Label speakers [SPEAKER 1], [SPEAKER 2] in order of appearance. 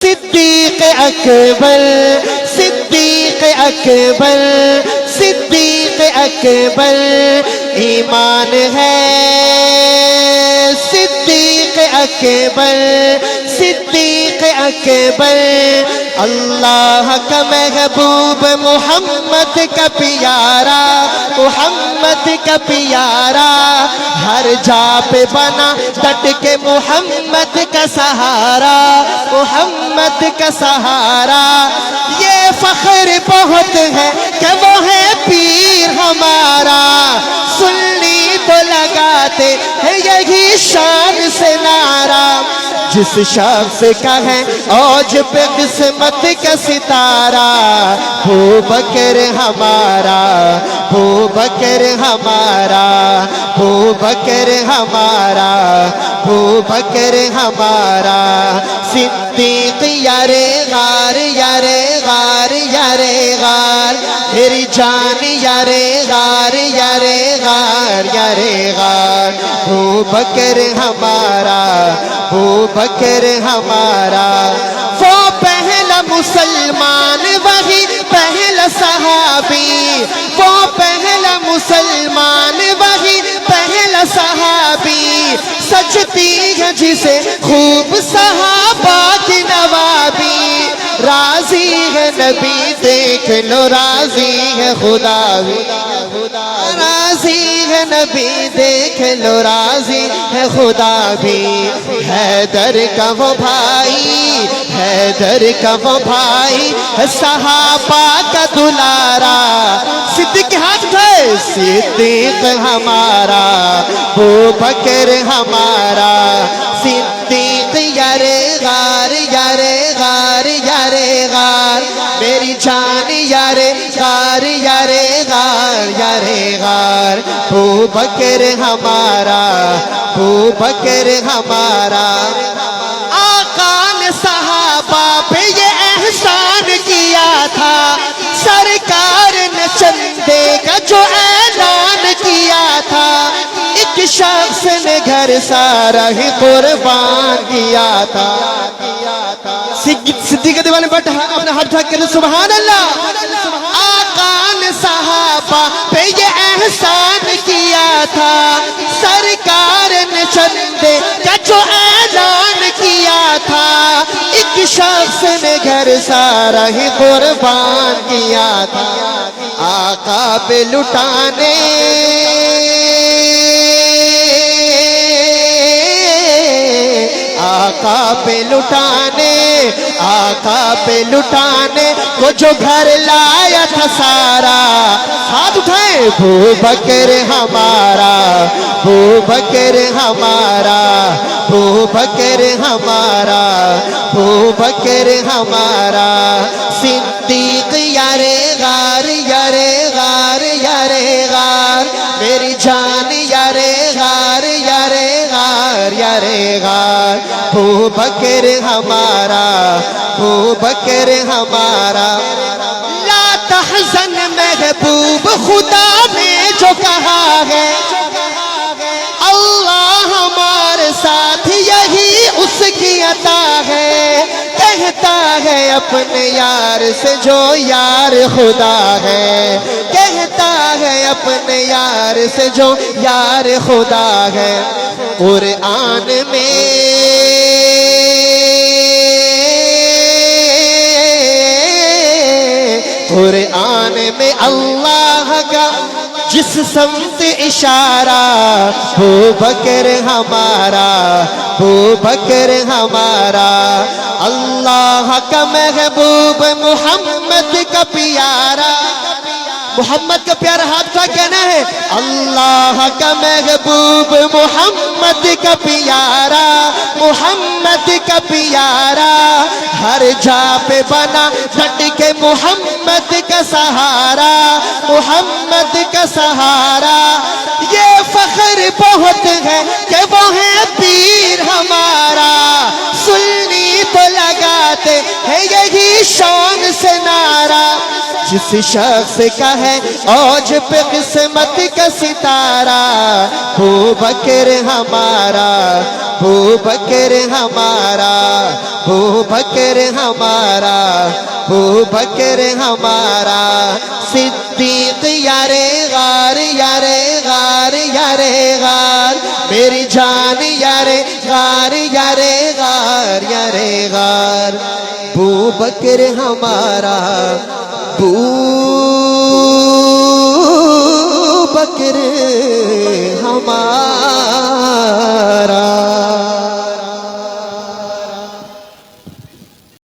[SPEAKER 1] صدیق اکبر صدیق اکبر صدیق اکبر ایمان ہے صدیق اکبر صدیق اکبر اللہ کا محبوب محمد کا پیارا محمد کا پیارا ہر جا پہ بنا ڈٹ کے محمد کا سہارا محمد کا سہارا یہ فخر بہت ہے کہ وہ ہے پیر ہمارا سنی تو لگاتے ہیں یہی شان سے نعرہ جس شخص کا ہے اوج پہ قسمت کا ستارہ ابو بکر ہمارا ابو بکر ہمارا ابو بکر ہمارا ابو بکر ہمارا صدیق یارے غار یارے غار یارے غار میری جان یارے غار یارے غار یارے غار ابو بکر ہمارا ابو بکر ہمارا وہ پہلا مسلمان وہی پہلا صحابی وہ پہلا مسلمان وہی پہلا صحابی سجتی ہے جسے خوب صحابہ کی نوابی راضی ہے نبی دیکھ لو راضی ہے خدا بھی راضی ہے نبی دیکھ لو راضی ہے خدا بھی حیدر کا وہ بھائی حیدر کا وہ بھائی صحابہ کا دلارا صدیق کے ہاتھ اٹھائے صدیق ہمارا ابو بکر ہمارا صدیق یارے غار یارے غار یارے غار میری جان یارے غار یارے غار یارے غار ابو بکر ہمارا ابو بکر ہمارا آقا نے صحابہ پہ یہ احسان کیا تھا سرکار نے چندے کا جو اعلان کیا تھا ایک شخص نے گھر سارا ہی قربان کیا تھا صدیق دیوانے بٹ اپنے ہاتھ اٹھا کے سبحان اللہ آقا نے صحابہ پہ یہ احسان کیا تھا سرکار نے چندے کا جو اعلان کیا تھا ایک شخص نے گھر سارا ہی قربان کیا تھا آقا پہ لٹانے آقا پہ لٹانے آقا پہ لٹانے کو جو گھر لایا تھا سارا ہاتھ اٹھائیں ابو بکر ہمارا ابو بکر ہمارا ابو بکر ہمارا ابو بکر ہمارا صدیق یارے غار یارے غار یارے غار میری جان یارے غار یارے غار یارے غار ابو بکر ہمارا ابو بکر ہمارا لا تحزن محبوب خدا نے جو کہا ہے اللہ ہمارے ساتھ یہی اس کی عطا ہے کہتا ہے اپنے یار سے جو یار خدا ہے کہتا ہے اپنے یار سے جو یار خدا ہے قرآن میں قرآن میں اللہ کا جس سمت اشارہ ابو بکر ہمارا ابو بکر ہمارا اللہ کا محبوب محمد کا پیارا محمد کا پیارا ہاتھ کا کہنا ہے اللہ کا محبوب محمد کا پیارا محمد کا پیارا ہر جا پہ بنا ڈٹ کے محمد کا سہارا محمد کا سہارا یہ فخر بہت ہے کہ وہ ہے پیر ہمارا سنی تو لگاتے ہیں یہی شان سے نعرہ جس شخص کا ہے اوج پہ قسمت کا ستارہ، ابو بکر ہمارا، ابو بکر ہمارا، ابو بکر ہمارا، ابو بکر ہمارا، صدیق یار غار یار غار یار غار، میری جان یار غار یار غار یار غار، ابو بکر ہمارا، ابو بکر ہمارا۔